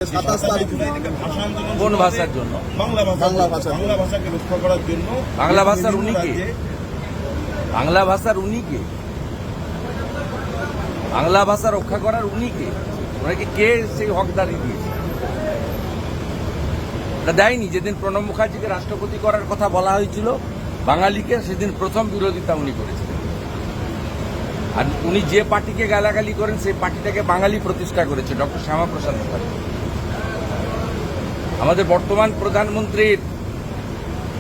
27 তারিখ কোন ভাষার জন্য? বাংলা ভাষাকে রক্ষা করার জন্য। বাংলা ভাষার উনি কে? বাংলা ভাষার উনি কে? বাংলা ভাষা রক্ষা করার উনি কে? ওনাকে কে সেই হকদারি দিয়েছে? এটা দেয়নি। যেদিন প্রণব মুখার্জিকে রাষ্ট্রপতি করার কথা বলা হয়েছিল বাঙালিকে, সেদিন প্রথম বিরোধিতা উনি করেছিলেন। আর উনি যে পার্টিকে গালাগালি করেন সেই পার্টিটাকে বাঙালি প্রতিষ্ঠা করেছে, ডক্টর শ্যামাপ্রসাদ মুখার্জি। আমাদের বর্তমান প্রধানমন্ত্রীর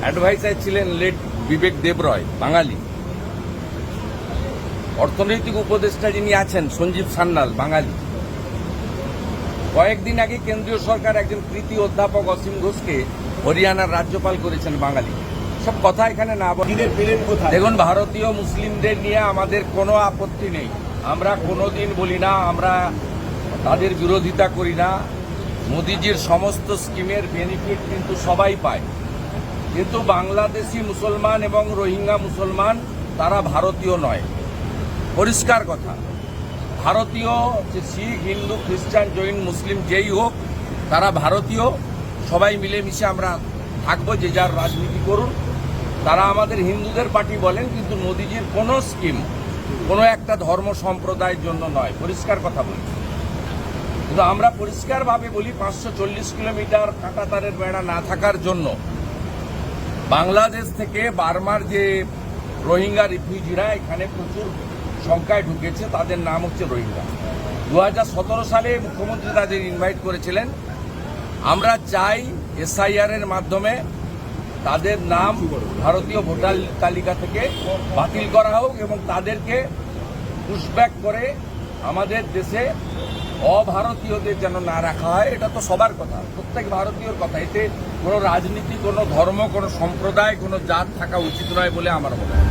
অ্যাডভাইসার ছিলেন লেট বিবেক দেবরয়, বাঙালি। অর্থনৈতিক উপদেষ্টা যিনি আছেন সঞ্জীব সান্যাল, বাঙালি। কয়েকদিন আগে কেন্দ্রীয় সরকার একজন কৃতি অধ্যাপক অসীম ঘোষকে হরিয়ানার রাজ্যপাল করেছেন বাঙালি। সব কথা এখানে না বলে দেখুন, ভারতীয় মুসলিমদের নিয়ে আমাদের কোনো আপত্তি নেই। আমরা কোনোদিন বলি না, আমরা তাদের বিরোধিতা করি না। মোদিজির সমস্ত স্কিমের বেনিফিট কিন্তু সবাই পায়, কিন্তু বাংলাদেশি মুসলমান এবং রোহিঙ্গা মুসলমান তারা ভারতীয় নয়। পরিষ্কার কথা। ভারতীয় যে শিখ, হিন্দু, খ্রিস্টান, জৈন, মুসলিম যেই হোক, তারা ভারতীয়। সবাই মিলেমিশে আমরা থাকবো, যে যার রাজনীতি করুন। তারা আমাদের হিন্দুদের পার্টি বলেন, কিন্তু মোদিজির কোনো স্কিম কোনো একটা ধর্ম সম্প্রদায়ের জন্য নয়। পরিষ্কার কথা বলি। কিন্তু আমরা পরিষ্কারভাবে বলি, 540 কিলোমিটার কাঁটাতারের বেড়া না থাকার জন্য বাংলাদেশ থেকে বার্মার যে রোহিঙ্গা রিফিউজিরা এখানে প্রচুর সংখ্যায় ঢুকেছে, তাদের নাম হচ্ছে রোহিঙ্গা। 2017 সালে মুখ্যমন্ত্রী তাদের ইনভাইট করেছিলেন। আমরা চাই SIR এর মাধ্যমে তাদের নাম ভারতীয় ভোটার তালিকা থেকে বাতিল করা হোক এবং তাদেরকে পুশব্যাক করে আমাদের দেশে অভারতীয়দের যেন না রাখা হয়। এটা তো সবার কথা, প্রত্যেক ভারতীয়র কথা। এতে কোনো রাজনীতি, কোনো ধর্ম, কোনো সম্প্রদায়, কোনো জাত থাকা উচিত নয় বলে আমার মনে হয়।